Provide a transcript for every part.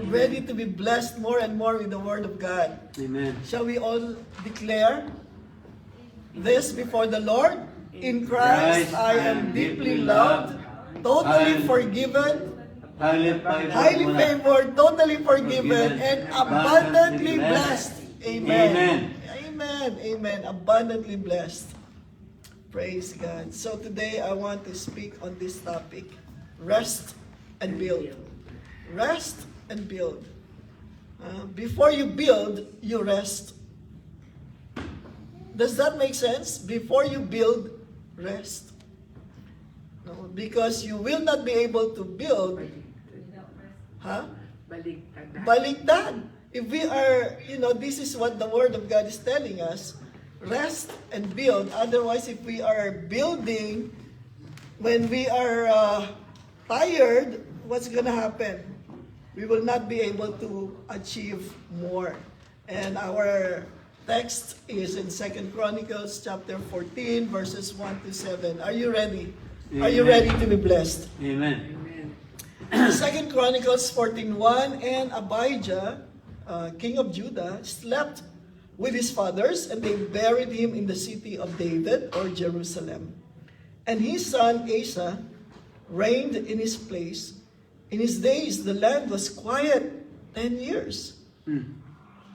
Ready to be blessed more and more with the Word of God. Amen. Shall we all declare this before the Lord? In Christ, I am deeply loved, totally forgiven, highly favored, totally forgiven, and abundantly blessed. Amen. Amen. Amen. Abundantly blessed. Praise God. So today I want to speak on this topic. Rest and build. Rest and build. Before you build, you rest. Does that make sense? Before you build, rest. No, because you will not be able to build. Baliktad. If we are, this is what the Word of God is telling us. Rest and build. Otherwise, if we are building, when we are tired, what's going to happen? We will not be able to achieve more. And our text is in 2 Chronicles chapter 14, verses 1 to 7. Are you ready? Amen. Are you ready to be blessed? Amen. 2 Chronicles 14:1, and Abijah, king of Judah, slept with his fathers, and they buried him in the city of David, or Jerusalem. And his son Asa reigned in his place. In his days, the land was quiet 10 years.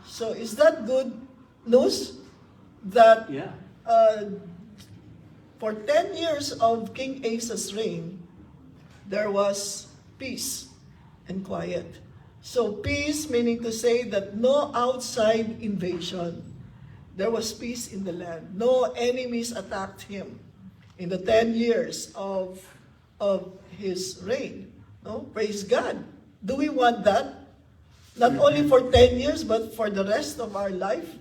So is that good news? That for 10 years of King Asa's reign, there was peace and quiet. So peace meaning to say that no outside invasion. There was peace in the land. No enemies attacked him in the 10 years of his reign. No? Praise God. Do we want that? Not only for 10 years, but for the rest of our life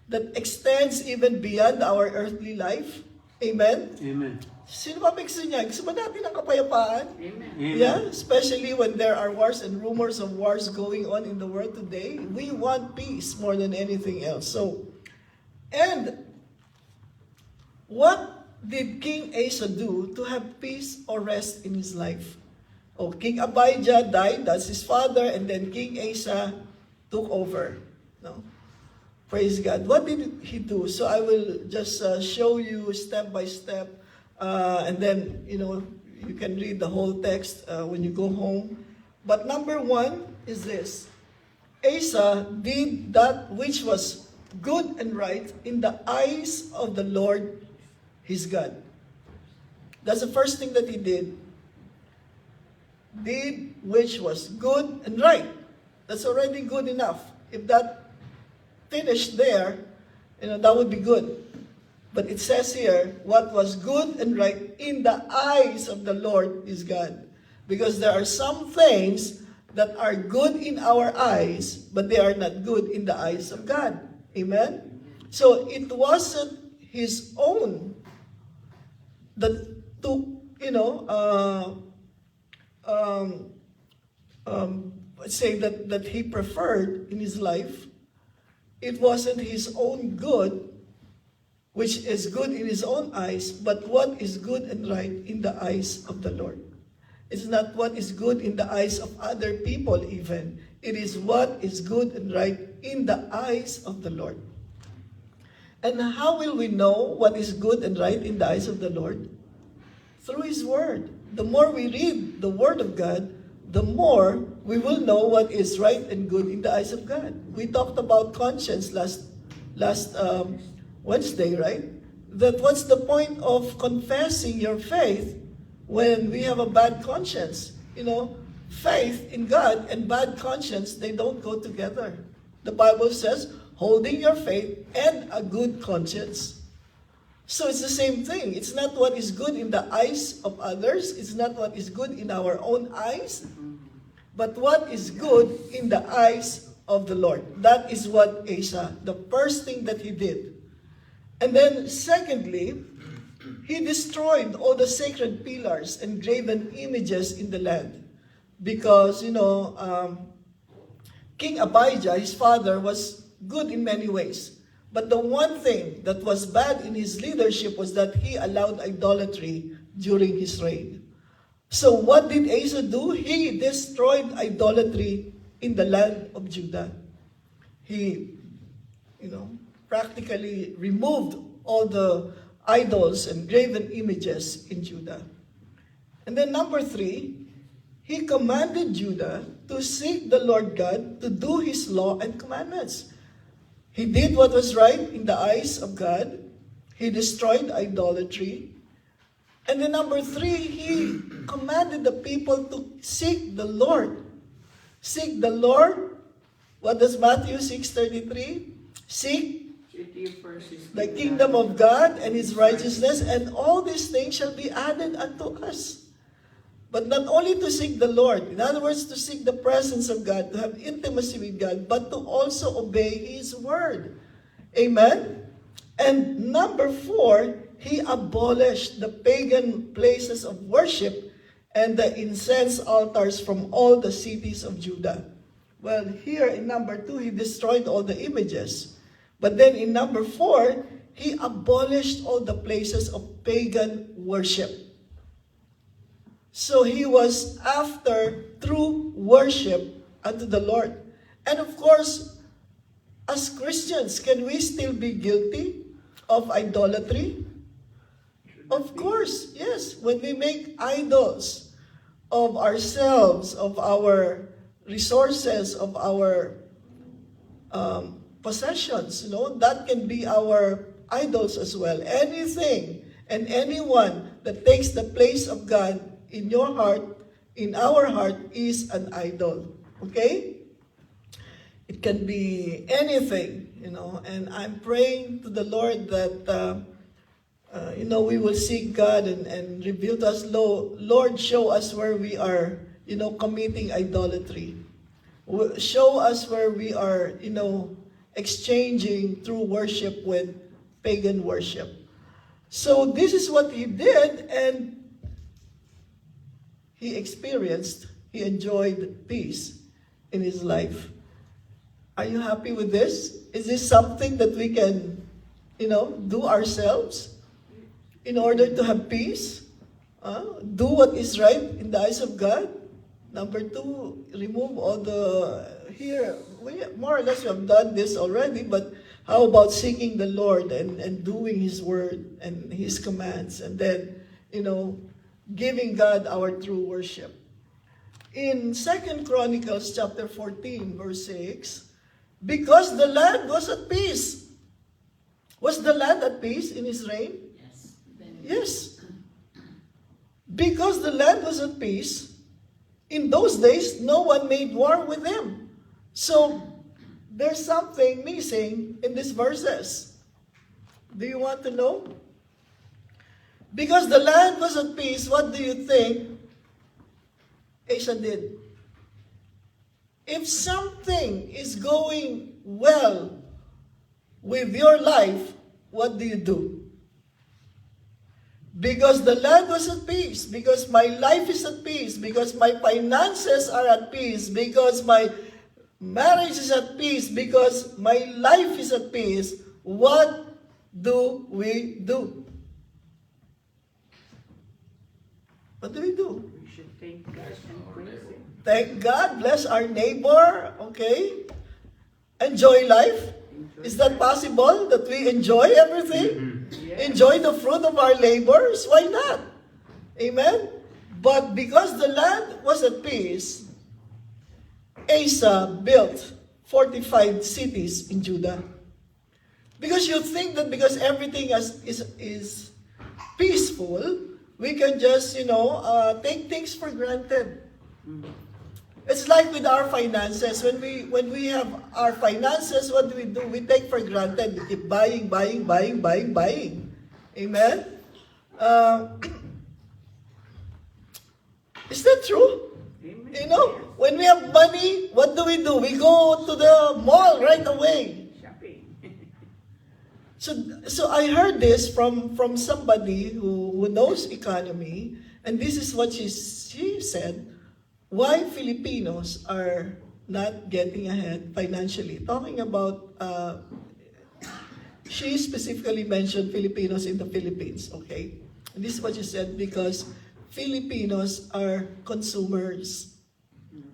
that extends even beyond our earthly life. Amen? Amen. Sino ba gusto niya? Gusto ba natin ang kapayapaan? Amen. Yeah? Especially when there are wars and rumors of wars going on in the world today. We want peace more than anything else. So, and what did King Asa do to have peace or rest in his life? Oh, King Abijah died, that's his father, and then King Asa took over. No? Praise God. What did he do? So I will just show you step by step, and then, you can read the whole text when you go home. But number one is this. Asa did that which was good and right in the eyes of the Lord his God. That's the first thing that he did. Did which was good and right. That's already good enough. If that finished there, that would be good. But it says here, what was good and right in the eyes of the Lord is God. Because there are some things that are good in our eyes, but they are not good in the eyes of God. Amen? So it wasn't his own that took, say that he preferred in his life. It wasn't his own good, which is good in his own eyes, but what is good and right in the eyes of the Lord. It's not what is good in the eyes of other people even. It is what is good and right in the eyes of the Lord. And how will we know what is good and right in the eyes of the Lord? Through His Word. The more we read the Word of God, the more we will know what is right and good in the eyes of God. We talked about conscience last Wednesday, right? That what's the point of confessing your faith when we have a bad conscience? Faith in God and bad conscience, they don't go together. The Bible says, holding your faith and a good conscience. So it's the same thing. It's not what is good in the eyes of others. It's not what is good in our own eyes. But what is good in the eyes of the Lord. That is what Asa, the first thing that he did. And then secondly, he destroyed all the sacred pillars and graven images in the land. Because, King Abijah, his father, was good in many ways. But the one thing that was bad in his leadership was that he allowed idolatry during his reign. So what did Asa do? He destroyed idolatry in the land of Judah. He, practically removed all the idols and graven images in Judah. And then number 3, he commanded Judah to seek the Lord God, to do his law and commandments. He did what was right in the eyes of God. He destroyed idolatry. And then number 3, he commanded the people to seek the Lord. Seek the Lord. What does Matthew 6:33? Seek the kingdom of God and his righteousness, and all these things shall be added unto us. But not only to seek the Lord, in other words, to seek the presence of God, to have intimacy with God, but to also obey his word. Amen? And number 4, he abolished the pagan places of worship and the incense altars from all the cities of Judah. Well, here in number 2, he destroyed all the images. But then in number 4, he abolished all the places of pagan worship. So he was after true worship unto the Lord. And of course, as Christians, can we still be guilty of idolatry? Of course, yes. When we make idols of ourselves, of our resources, of our possessions, that can be our idols as well. Anything and anyone that takes the place of God in your heart, in our heart, is an idol. Okay? It can be anything, and I'm praying to the Lord that, we will seek God and reveal to us, Lord, show us where we are, committing idolatry. Show us where we are, exchanging true worship with pagan worship. So this is what he did, and he enjoyed peace in his life. Are you happy with this? Is this something that we can, do ourselves in order to have peace? Do what is right in the eyes of God? Number 2, remove all here, more or less we have done this already, but how about seeking the Lord and doing his word and his commands, and then, giving God our true worship. In 2 Chronicles chapter 14, verse 6, because the land was at peace. Was the land at peace in his reign? Yes. Because the land was at peace, in those days, no one made war with him. So, there's something missing in these verses. Do you want to know? Because the land was at peace, what do you think Asa did? If something is going well with your life, what do? Because the land was at peace, because my life is at peace, because my finances are at peace, because my marriage is at peace, because my life is at peace, what do we do? What do we do? We should thank God and praise Him. Thank God, bless our neighbor, okay? Enjoy life. Is that possible, that we enjoy everything? Yes. Enjoy the fruit of our labors? Why not? Amen? But because the land was at peace, Asa built 45 cities in Judah. Because you think that because everything is peaceful, we can just, take things for granted. It's like with our finances. When we have our finances, what do? We take for granted. We keep buying. Amen? Is that true? Amen. When we have money, what do? We go to the mall right away. Shopping. So I heard this from somebody who knows economy, and this is what she said, why Filipinos are not getting ahead financially. Talking about, she specifically mentioned Filipinos in the Philippines, okay? And this is what she said, because Filipinos are consumers.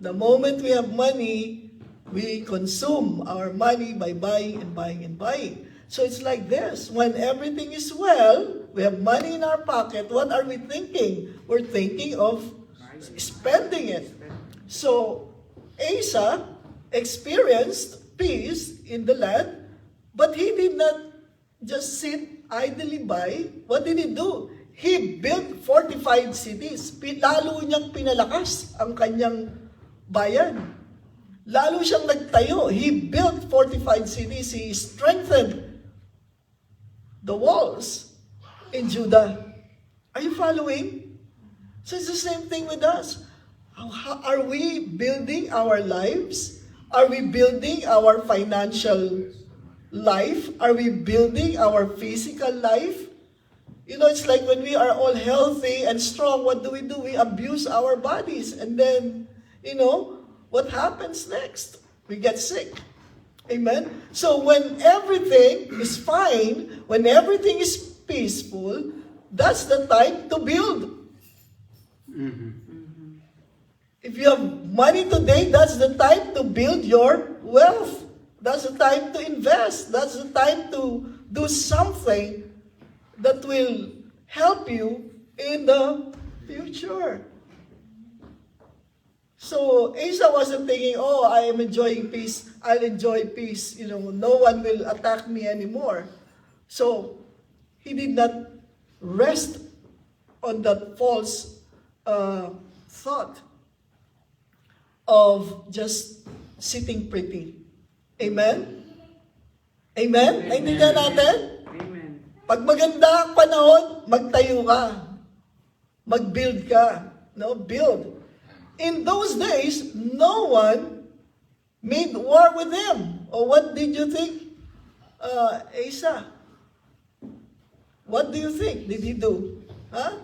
The moment we have money, we consume our money by buying and buying and buying. So it's like this. When everything is well, we have money in our pocket, what are we thinking? We're thinking of spending it. So Asa experienced peace in the land, but he did not just sit idly by. What did he do? He built fortified cities. Lalo niyang pinalakas ang kanyang bayan. Lalo siyang nagtayo. He built fortified cities. He strengthened the walls in Judah. Are you following? So it's the same thing with us. Are we building our lives? Are we building our financial life? Are we building our physical life? You know, it's like when we are all healthy and strong, what do? We abuse our bodies. And then, you know, what happens next? We get sick. Amen? So when everything is fine, when everything is peaceful, that's the time to build. If you have money today, that's the time to build your wealth. That's the time to invest. That's the time to do something that will help you in the future. So Asa wasn't thinking, oh, I am enjoying peace. I'll enjoy peace. You know, no one will attack me anymore. So he did not rest on that false thought of just sitting pretty. Amen? Amen? Naintindihan natin? Amen. Pag maganda ang panahon, magtayo ka. Mag-build ka. No? Build. In those days, no one made war with him. Or what did you think, Asa? What do you think did he do? Huh?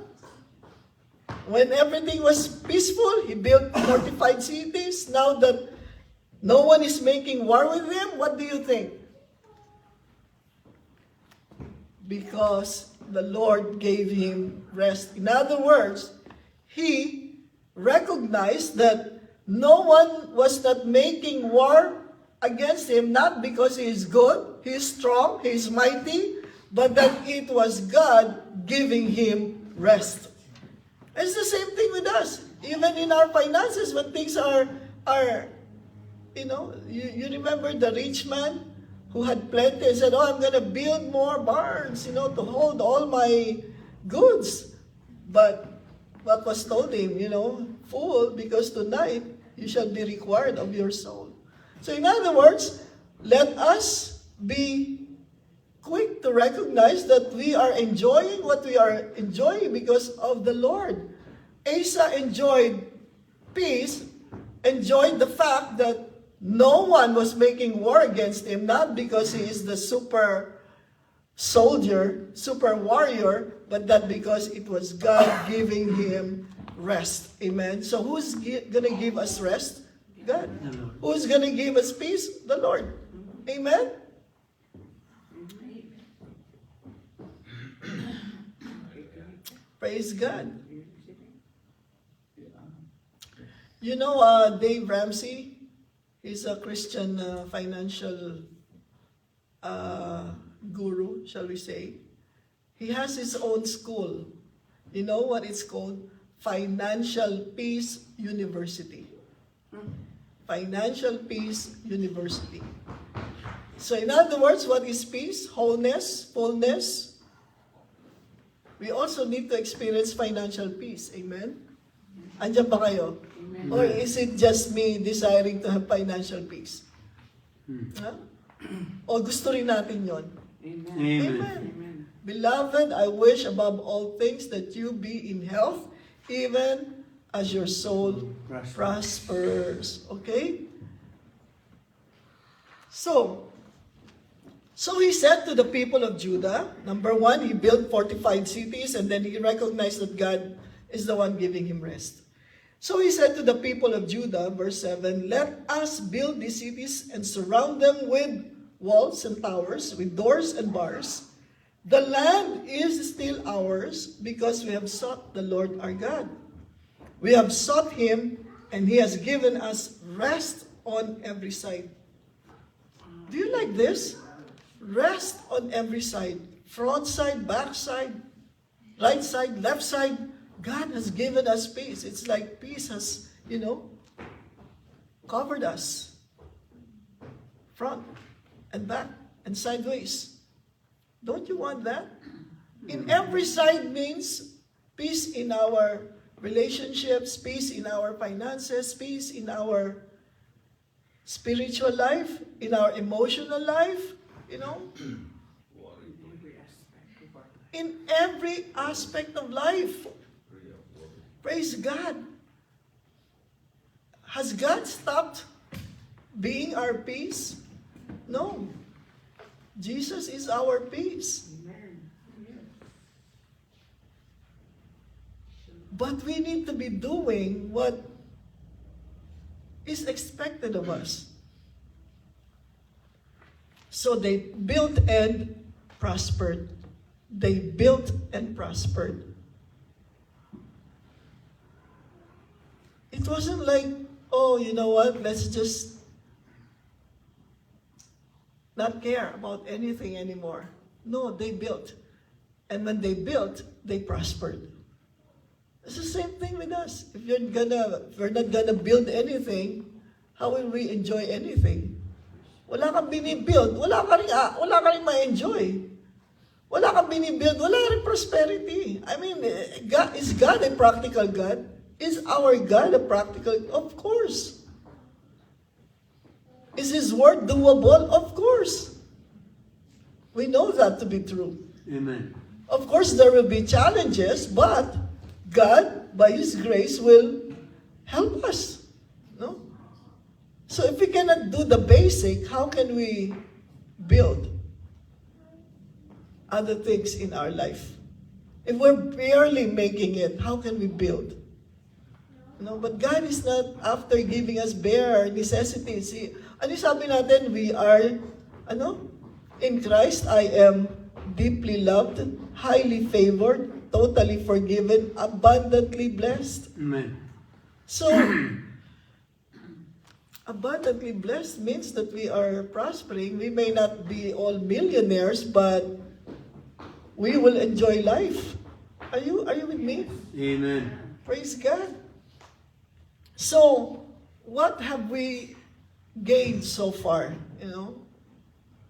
When everything was peaceful, he built fortified cities. Now that no one is making war with him, what do you think? Because the Lord gave him rest. In other words, he recognized that no one was not making war against him, not because he is good, he is strong, he is mighty, but that it was God giving him rest. It's the same thing with us. Even in our finances, when things are you know, you remember the rich man who had plenty and said, oh, I'm going to build more barns, you know, to hold all my goods. But what was told him, you know, fool, because tonight you shall be required of your soul. So in other words, let us be quick to recognize that we are enjoying what we are enjoying because of the Lord. Asa enjoyed peace, enjoyed the fact that no one was making war against him, not because he is the super soldier, super warrior, but that because it was God giving him rest. Amen. So who's going to give us rest? God. Who's going to give us peace? The Lord. Amen. Praise God. You know, Dave Ramsey, he's a Christian financial guru, shall we say. He has his own school. You know what it's called? Financial Peace University. Financial Peace University. So in other words, what is peace? Wholeness, fullness. We also need to experience financial peace. Amen? Andiyan ba kayo? Amen. Or is it just me desiring to have financial peace? Huh? O gusto rin natin yon? Amen. Amen. Amen. Beloved, I wish above all things that you be in health, even as your soul prospers. Okay? So he said to the people of Judah, number one, he built fortified cities, and then he recognized that God is the one giving him rest. So he said to the people of Judah, verse 7, let us build these cities and surround them with walls and towers, with doors and bars. The land is still ours because we have sought the Lord our God. We have sought him And He has given us rest on every side. Do you like this? Rest on every side. Front side, back side, right side, left side. God has given us peace. It's like peace has, covered us. Front and back and sideways. Don't you want that? In every side means peace in our relationships, peace in our finances, peace in our spiritual life, in our emotional life, in every aspect of life. Praise God. Has God stopped being our peace? No. Jesus is our peace. But we need to be doing what is expected of us. So they built and prospered. They built and prospered. It wasn't like, oh, you know what, let's just not care about anything anymore. No, they built. And when they built, they prospered. It's the same thing with us. If we're not gonna build anything, how will we enjoy anything? Wala kang binibuild, wala ka rin ma-enjoy. Wala kang binibuild, wala rin prosperity. I mean, is God a practical God? Is our God a practical? Of course. Is His word doable? Of course. We know that to be true. Amen. Of course, there will be challenges, but God, by His grace, will help us. No? So if we cannot do the basic, how can we build other things in our life? If we're barely making it, how can we build? But God is not after giving us bare necessities. Ano sabi natin? We are, in Christ, I am deeply loved, highly favored, totally forgiven, abundantly blessed. Amen. So, abundantly blessed means that we are prospering. We may not be all millionaires, but we will enjoy life. Are you with me? Amen. Praise God. So, what have we gained so far,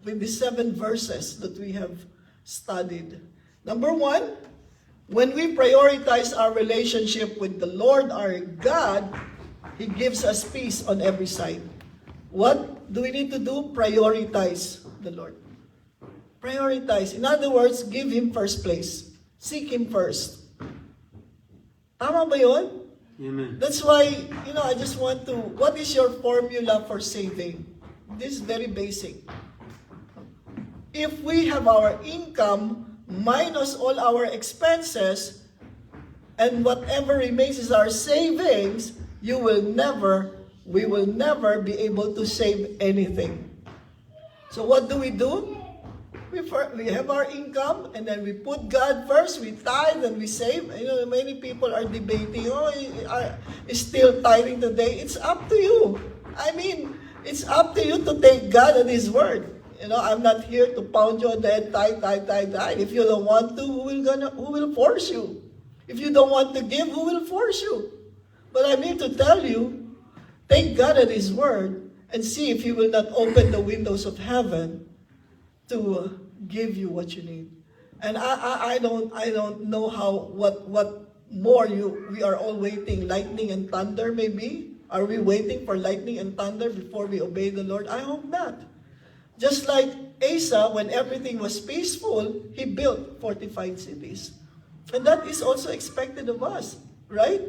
with the 7 verses that we have studied? Number 1, when we prioritize our relationship with the Lord our God, He gives us peace on every side. What do we need to do? Prioritize the Lord. Prioritize. In other words, give Him first place. Seek Him first. Tama ba yun? Amen. That's why, I just want to, what is your formula for saving? This is very basic. If we have our income minus all our expenses, and whatever remains is our savings, we will never be able to save anything. So what do? We have our income, and then we put God first, we tithe, and we save. Many people are debating, is still tithing today? It's up to you. I mean, it's up to you to take God at His word. I'm not here to pound you on the head, tithe. If you don't want to, who will force you? If you don't want to give, who will force you? But I'm here to tell you, take God at His word, and see if He will not open the windows of heaven to give you what you need. And I don't know what more we are all waiting. Lightning and thunder, maybe? Are we waiting for lightning and thunder before we obey the Lord? I hope not. Just like Asa, when everything was peaceful, he built fortified cities. And that is also expected of us, right?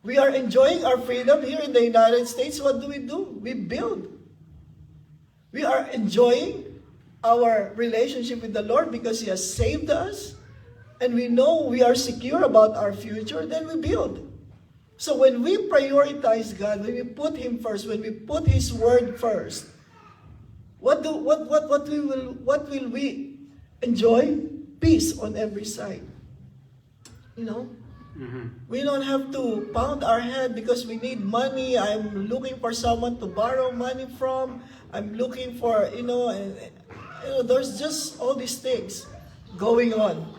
We are enjoying our freedom here in the United States. What do? We build. We are enjoying our relationship with the Lord because He has saved us, and we know we are secure about our future, then we build. So when we prioritize God, when we put Him first, when we put His word first, what will we enjoy? Peace on every side. We don't have to pound our head because we need money. I'm looking for someone to borrow money from. I'm looking for, there's just all these things going on.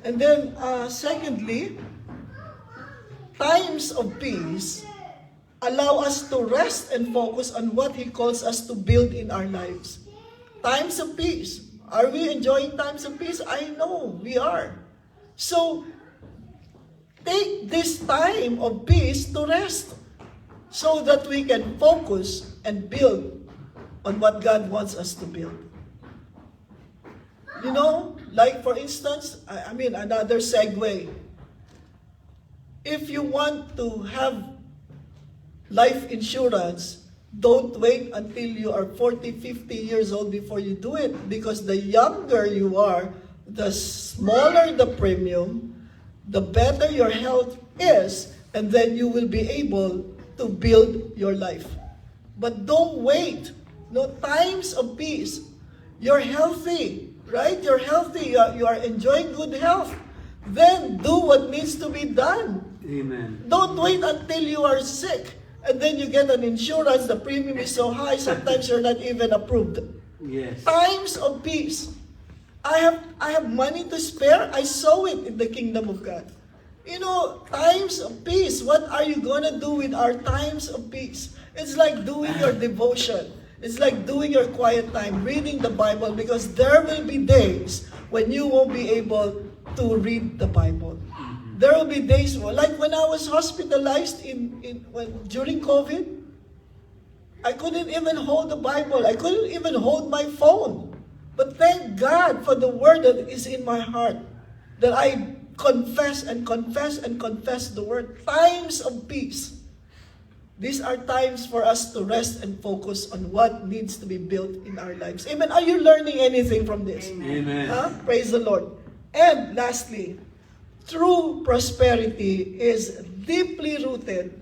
And then, secondly, times of peace allow us to rest and focus on what He calls us to build in our lives. Times of peace. Are we enjoying times of peace? I know we are. So, take this time of peace to rest so that we can focus and build on what God wants us to build. Like for instance, another segue. If you want to have life insurance, don't wait until you are 40, 50 years old before you do it, because the younger you are, the smaller the premium, the better your health is, and then you will be able to build your life. But don't wait. No times of peace. You're healthy, right? You're healthy. You are enjoying good health. Then do what needs to be done. Amen. Don't wait until you are sick. And then you get an insurance, the premium is so high, sometimes you're not even approved. Yes. Times of peace. I have money to spare, I sow it in the kingdom of God. Times of peace. What are you going to do with our times of peace? It's like doing your devotion. It's like doing your quiet time, reading the Bible, because there will be days when you won't be able to read the Bible. There will be days, like when I was hospitalized during COVID, I couldn't even hold the Bible. I couldn't even hold my phone. But thank God for the word that is in my heart, that I confess and confess and confess the word. Times of peace. These are times for us to rest and focus on what needs to be built in our lives. Amen. Are you learning anything from this? Amen. Praise the Lord. And lastly, true prosperity is deeply rooted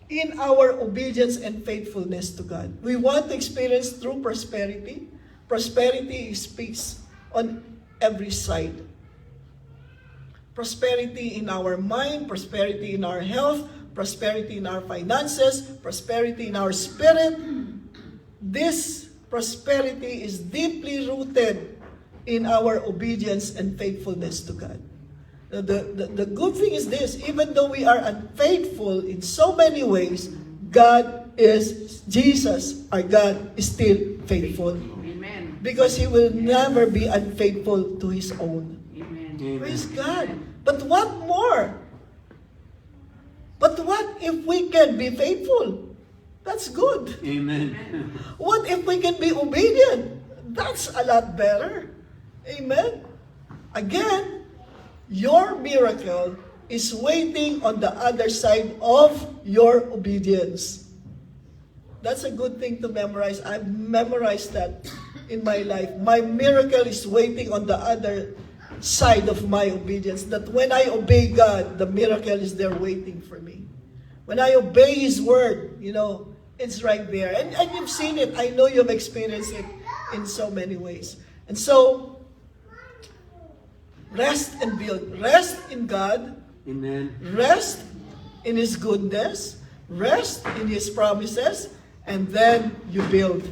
in our obedience and faithfulness to God. We want to experience true prosperity. Prosperity is peace on every side. Prosperity in our mind, prosperity in our health, prosperity in our finances, prosperity in our spirit. This prosperity is deeply rooted in our obedience and faithfulness to God. The good thing is this: even though we are unfaithful in so many ways, Jesus, our God, is still faithful. Amen. Because He will never be unfaithful to His own. Amen. Amen. Praise God. But what more? But what if we can be faithful? That's good. Amen. What if we can be obedient? That's a lot better. Amen. Again, your miracle is waiting on the other side of your obedience. That's a good thing to memorize. I've memorized that in my life. My miracle is waiting on the other side of my obedience. That when I obey God, the miracle is there waiting for me. When I obey His word, it's right there. And you've seen it. I know you've experienced it in so many ways. And so, rest and build. Rest in God. Amen. Rest in His goodness. Rest in His promises. And then you build.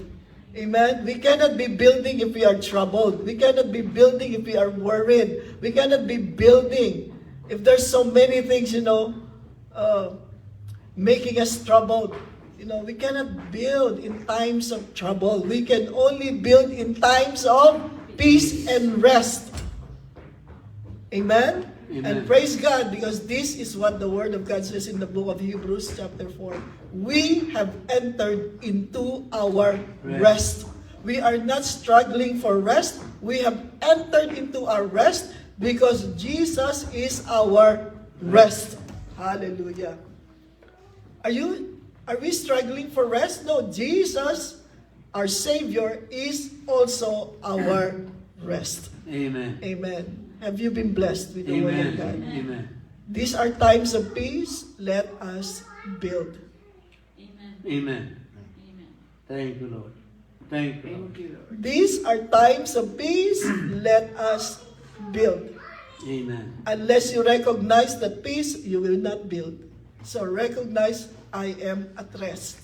Amen? We cannot be building if we are troubled. We cannot be building if we are worried. We cannot be building if there's so many things, making us troubled. We cannot build in times of trouble. We can only build in times of peace and rest. Amen? Amen. And praise God, because this is what the Word of God says in the book of Hebrews chapter 4. We have entered into our rest. We are not struggling for rest. We have entered into our rest because Jesus is our rest. Hallelujah. Are we struggling for rest? No, Jesus, our Savior, is also our rest. Amen. Amen. Have you been blessed with the Word of Amen. God? Amen. These are times of peace. Let us build. Amen. Thank you, Lord. Thank you, Lord. Thank you, Lord. These are times of peace. Let us build. Amen. Unless you recognize that peace, you will not build. So recognize, I am at rest.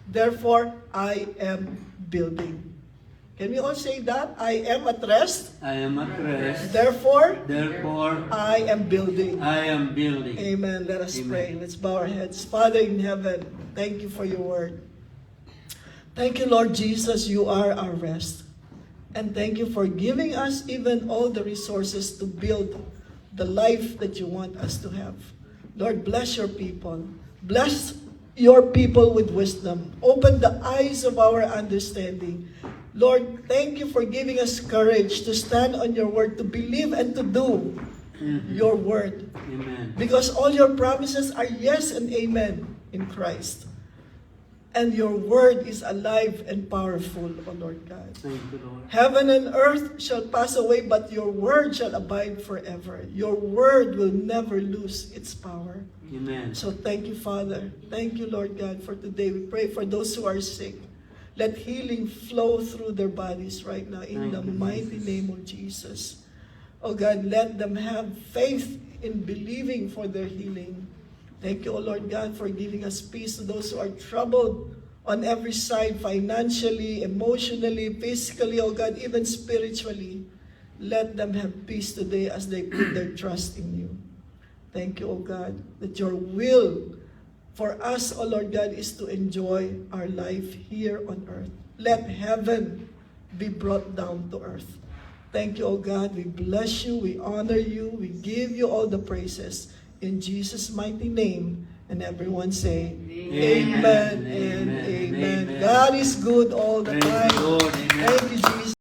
Therefore, I am building. Can we all say that? I am at rest. I am at rest. Therefore, Therefore, I am building. I am building. Amen. Let us Amen. pray. Let's bow our heads. Father in heaven, thank you for your word. Thank you, Lord Jesus, you are our rest. And thank you for giving us even all the resources to build the life that you want us to have. Lord, bless your people. Bless your people with wisdom. Open the eyes of our understanding. Lord, thank you for giving us courage to stand on your word, to believe and to do your word. Amen. Because all your promises are yes and amen in Christ. And your word is alive and powerful, O Lord God. Thank you, Lord. Heaven and earth shall pass away, but your word shall abide forever. Your word will never lose its power. Amen. So thank you, Father. Thank you, Lord God, for today. We pray for those who are sick. Let healing flow through their bodies right now in Thank the you, mighty Jesus. name of Jesus. Oh God, let them have faith in believing for their healing. Thank you, O Lord God, for giving us peace to those who are troubled on every side, financially, emotionally, physically, oh God, even spiritually. Let them have peace today as they put their trust in you. Thank you, O God, that your will for us, O Lord God, is to enjoy our life here on earth. Let heaven be brought down to earth. Thank you, O God. We bless you. We honor you. We give you all the praises. In Jesus' mighty name. And everyone say, Amen. Amen and Amen. amen. Amen. God is good all the Praise the time. Lord. Amen. Thank you, Jesus.